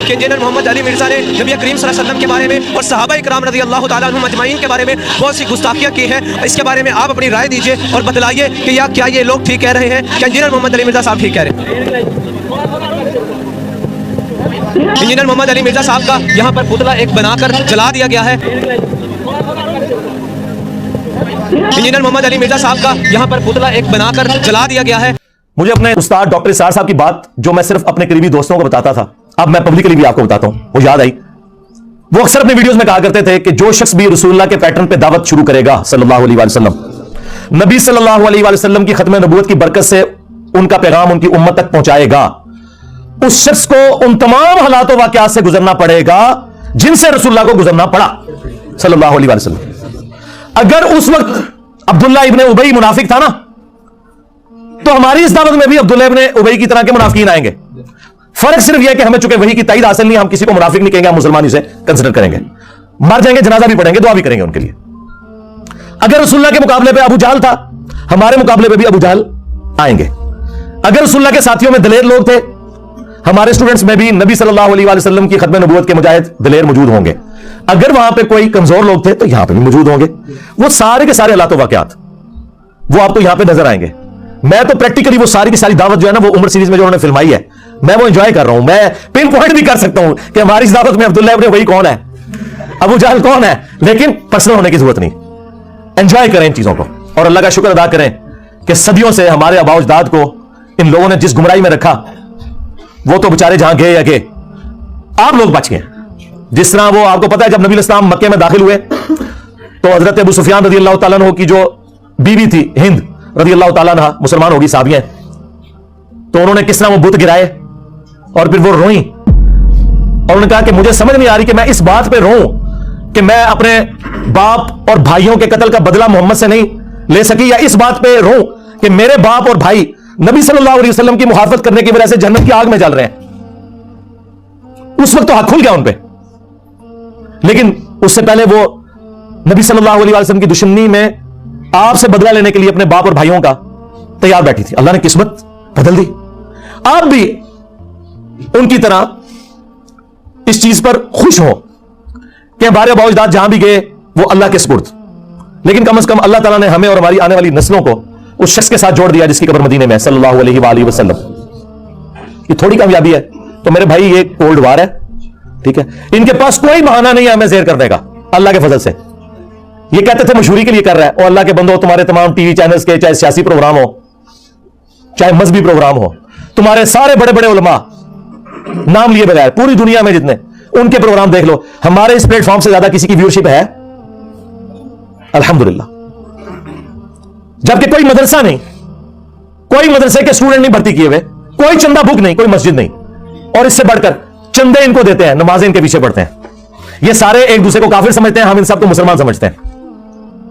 कि इंजीनियर मोहम्मद अली मिर्जा ने नबी करीम सल्लल्लाहु अलैहि वसल्लम के बारे में और सहाबा इकराम रज़ी अल्लाह तआला अन्हुम अजमाइन के बारे में बहुत सी गुस्ताखियाँ की हैं। इसके बारे में आप अपनी राय दीजिए और बतलाइए कि क्या ये लोग ठीक कह रहे हैं, क्या इंजीनियर मोहम्मद अली मिर्जा साहब ठीक कह रहे हैं। इंजीनियर मोहम्मद अली मिर्जा साहब का यहाँ पर पुतला एक बनाकर जला दिया गया है। इंजीनियर मोहम्मद अली मिर्जा साहब का यहाँ पर पुतला एक बनाकर जला दिया गया है। मुझे अपने उस्ताद डॉक्टर इसार साहब की बात जो मैं सिर्फ अपने करीबी दोस्तों को बताता था, अब मैं पब्लिकली भी आपको बताता हूं, वो याद आई। वो अक्सर अपने वीडियोस में कहा करते थे कि जो शख्स भी रसूलुल्लाह के पैटर्न पे दावत शुरू करेगा सल्लल्लाहु अलैहि वसल्लम, नबी सल्लल्लाहु अलैहि वसल्लम की खत्म नबूवत की बरकत से उनका पैगाम उनकी उम्मत तक पहुंचाएगा, उस शख्स को उन तमाम हालात वाक़यात से गुजरना पड़ेगा जिनसे रसूलुल्लाह को गुजरना पड़ा सल्लल्लाहु अलैहि वसल्लम। अगर उस वक्त अब्दुल्ला इब्ने उबई मुनाफिक था ना, तो हमारी इस दावत में भी अब्दुल्ला इब्ने उबई की तरह के मुनाफिकीन आएंगे। फर्क सिर्फ यह है कि हमें चूंकि वही की ताईद हासिल नहीं, हम किसी को मुनाफिक नहीं कहेंगे, हम मुसलमान इसे कंसिडर करेंगे। मर जाएंगे, जनाजा भी पढ़ेंगे, दुआ भी करेंगे उनके लिए। अगर रसूलुल्लाह के मुकाबले पे अबू जहल था, हमारे मुकाबले पे भी अबू जहल आएंगे। अगर रसूलुल्लाह के साथियों में दलेर लोग थे, हमारे स्टूडेंट्स में भी नबी सल्लल्लाहु अलैहि वसल्लम की खत्म नबूवत के मुजाहिद दलेर मौजूद होंगे। अगर वहां पे कोई कमजोर लोग थे तो यहां पे भी मौजूद होंगे। वो सारे के सारे हालात वाक़यात वो आपको यहां पे नजर आएंगे। मैं तो प्रैक्टिकली वो सारी की सारी दावत जो है ना, वो उम्र सीरीज में जो उन्होंने फिल्माई है, मैं वो एंजॉय कर रहा हूं। मैं पिन पॉइंट भी कर सकता हूं कि हमारी इस दावत में अब्दुल्ला इब्ने उबई कौन है, अबू जहल कौन है, लेकिन पर्सनल होने की जरूरत नहीं। एंजॉय करें इन चीजों को और अल्लाह का शुक्र अदा करें कि सदियों से हमारे आबा अजदाद को इन लोगों ने जिस गुमराही में रखा, वो तो बेचारे जहां गए या गए, आप लोग बच गए। जिस तरह वो आपको पता है, जब नबी इस्लाम मक्के में दाखिल हुए तो हजरत अबू सुफियान रज़ी अल्लाह तआला अन्हु की जो बीवी थी हिंद रज़ी अल्लाह तआला अन्हा, मुसलमान होगी, साबियां, तो उन्होंने किस तरह वो बुत गिराए और फिर वो रोई और उन्होंने कहा कि मुझे समझ नहीं आ रही कि मैं इस बात पे रोऊं कि मैं अपने बाप और भाइयों के कत्ल का बदला मोहम्मद से नहीं ले सकी, या इस बात पे रोऊं कि मेरे बाप और भाई नबी सल्लल्लाहु अलैहि वसल्लम की मुखालफत करने की वजह से जन्नत की आग में जल रहे हैं। उस वक्त तो हक खुल गया उन पे, लेकिन उससे पहले वो नबी सल्लल्लाहु अलैहि वसल्लम की दुश्मनी में आपसे बदला लेने के लिए अपने बाप और भाइयों का तैयार बैठी थी। अल्लाह ने किस्मत बदल दी। आप भी उनकी तरह इस चीज पर खुश हो कि हमारे आबा अजदाद जहां भी गए वो अल्लाह के सुपुर्द, लेकिन कम से कम अल्लाह ताला ने हमें और हमारी आने वाली नस्लों को उस शख्स के साथ जोड़ दिया जिसकी कब्र मदीने में सल्लल्लाहु अलैहि वसल्लम। ये थोड़ी कामयाबी है। तो मेरे भाई, ये कोल्ड वार है, ठीक है। इनके पास कोई बहाना नहीं है हमें ज़ेर करने का, अल्लाह के फजल से। ये कहते थे मशहूरी के लिए कर रहा है, और अल्लाह के बंदो, तुम्हारे तमाम टीवी चैनल्स के, चाहे सियासी प्रोग्राम हो, चाहे मजहबी प्रोग्राम हो, तुम्हारे सारे बड़े बड़े उलमा नाम लिए बगैर पूरी दुनिया में जितने, उनके प्रोग्राम देख लो, हमारे इस प्लेटफॉर्म से ज्यादा किसी की व्यूअरशिप है अल्हम्दुलिल्लाह। जबकि कोई मदरसा नहीं, कोई मदरसे के स्टूडेंट नहीं भर्ती किए हुए, कोई चंदा बुक नहीं, कोई मस्जिद नहीं, और इससे बढ़कर चंदे इनको देते हैं, नमाजें इनके पीछे पढ़ते हैं। ये सारे एक दूसरे को काफिर समझते हैं, हम इन सब को मुसलमान समझते हैं।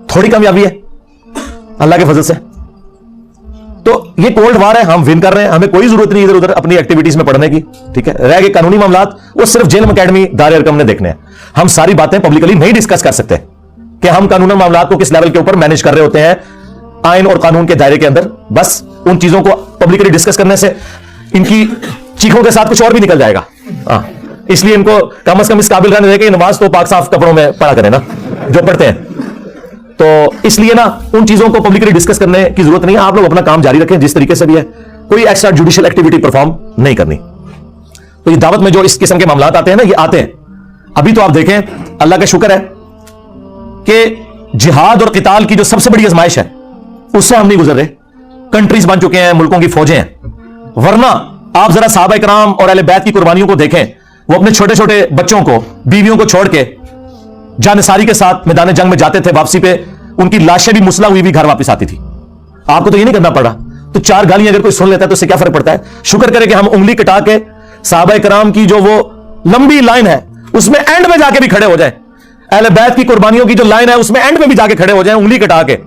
थोड़ी कामयाबी है अल्लाह के फजल से। तो ये कोल्ड वार है, हम विन कर रहे हैं, हमें कोई जरूरत नहीं इधर उधर अपनी एक्टिविटीज में पढ़ने की, ठीक है। रह गए कानूनी मामलात, वो सिर्फ जेल अकेडमी दार अरकम ने देखने हैं। हम सारी बातें पब्लिकली नहीं डिस्कस कर सकते कि हम कानूनी मामलात को किस लेवल के ऊपर मैनेज कर रहे होते हैं आइन और कानून के दायरे के अंदर। बस उन चीजों को पब्लिकली डिस्कस करने से इनकी चीखों के साथ कुछ और भी निकल जाएगा। इसलिए इनको कम से कम इस काबिल रहने दें, नमाज तो पाक साफ कपड़ों में पढ़ा करें ना जो पढ़ते हैं। तो इसलिए ना उन चीजों को पब्लिकली डिस्कस करने की जरूरत नहीं है। आप लोग अपना काम जारी रखें जिस तरीके से भी है, कोई एक्स्ट्रा जुडिशियल एक्टिविटी परफॉर्म नहीं करनी। तो ये दावत में जो इस किस्म के मामलात आते हैं ना, ये आते हैं। अभी तो आप देखें, अल्लाह का शुक्र है कि जिहाद और क़िताल की जो सबसे बड़ी आजमाइश है उससे हम नहीं गुजर रहे। कंट्रीज बन चुके हैं, मुल्कों की फौजें हैं। वरना आप जरा सहाबा इकराम और अहले बैत की कुर्बानियों को देखें, वो अपने छोटे छोटे बच्चों को, बीवियों को छोड़ के जानसारी के साथ मैदान जंग में जाते थे। वापसी पे उनकी लाशें भी मुसला हुई भी घर वापस आती थी। आपको तो ये नहीं करना पड़ा। तो चार गालियां अगर कोई सुन लेता है तो इससे क्या फर्क पड़ता है। शुक्र करे कि हम उंगली कटा के सहाबा इकराम की जो वो लंबी लाइन है उसमें एंड में जाके भी खड़े हो जाए। अहले बैत की कुर्बानियों की जो लाइन है उसमें एंड में भी जाके खड़े हो जाए, उंगली कटा के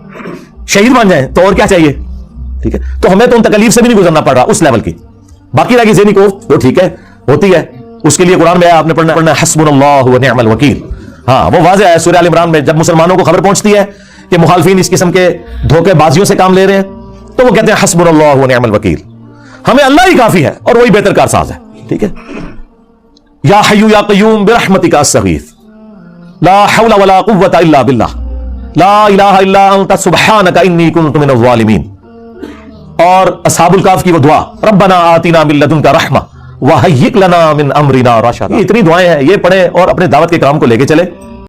शहीद बन जाए, तो और क्या चाहिए, ठीक है। तो हमें तो उन तकलीफ से भी नहीं गुजरना पड़ रहा उस लेवल की। बाकी रही ज़हनी को वो ठीक है, होती है, उसके लिए कुरान में आपने पढ़ना हस्बुनल्लाहु व निअमल वकील। हाँ, वो वाज़ेह है सूरह आल इमरान में, जब मुसलमानों को खबर पहुंचती है कि मुखालिफिन इस किस्म के धोखेबाजियों से काम ले रहे हैं, तो वो कहते हैं हस्बुनल्लाहु व निअमल वकील, हमें अल्लाह ही काफी है और वही बेहतर कारसाज है, ठीक है। या हय्यू या क़य्यूम बिरहमतिका अस्तगीथ, ला हौला वला कुव्वता इल्ला बिल्लाह, ला इलाहा इल्ला अंता सुब्हानका इन्नी कुन्तु मिनज़ ज़ालिमीन। और असहाबुल काफ की वो दुआ, रब्बना आतिना मिन लदुनका रहमा व हय्यिक लना मिन अमरिना रशदा। इतनी दुआएं हैं, ये पढ़ें और अपने दावत के काम को लेके चले।